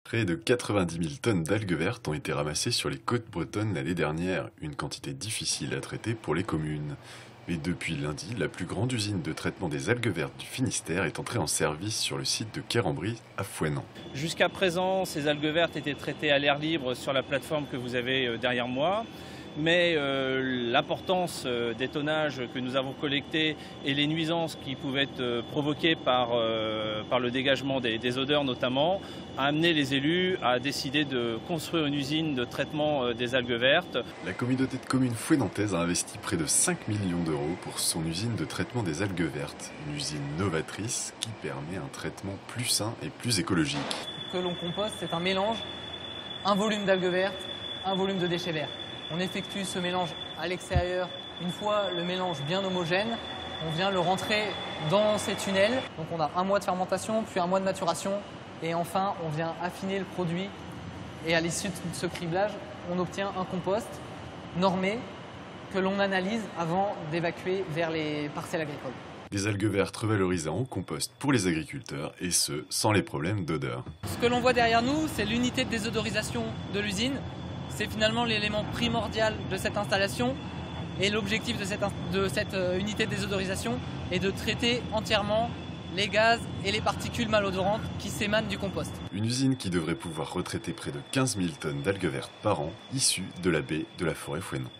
Près de 90 000 tonnes d'algues vertes ont été ramassées sur les côtes bretonnes l'année dernière, une quantité difficile à traiter pour les communes. Mais depuis lundi, la plus grande usine de traitement des algues vertes du Finistère est entrée en service sur le site de Quérembry à Fouesnant. Jusqu'à présent, ces algues vertes étaient traitées à l'air libre sur la plateforme que vous avez derrière moi. Mais l'importance des tonnages que nous avons collectés et les nuisances qui pouvaient être provoquées par le dégagement des odeurs notamment, a amené les élus à décider de construire une usine de traitement des algues vertes. La communauté de communes fouesnantaise a investi près de 5 millions d'euros pour son usine de traitement des algues vertes. Une usine novatrice qui permet un traitement plus sain et plus écologique. Ce que l'on composte, c'est un mélange, un volume d'algues vertes, un volume de déchets verts. On effectue ce mélange à l'extérieur. Une fois le mélange bien homogène, on vient le rentrer dans ces tunnels. Donc on a un mois de fermentation, puis un mois de maturation. Et enfin, on vient affiner le produit. Et à l'issue de ce criblage, on obtient un compost normé que l'on analyse avant d'évacuer vers les parcelles agricoles. Des algues vertes revalorisées en compost pour les agriculteurs, et ce, sans les problèmes d'odeur. Ce que l'on voit derrière nous, c'est l'unité de désodorisation de l'usine. C'est finalement l'élément primordial de cette installation. Et l'objectif de cette unité de désodorisation est de traiter entièrement les gaz et les particules malodorantes qui s'émanent du compost. Une usine qui devrait pouvoir retraiter près de 15 000 tonnes d'algues vertes par an, issues de la baie de la forêt Fouesnant.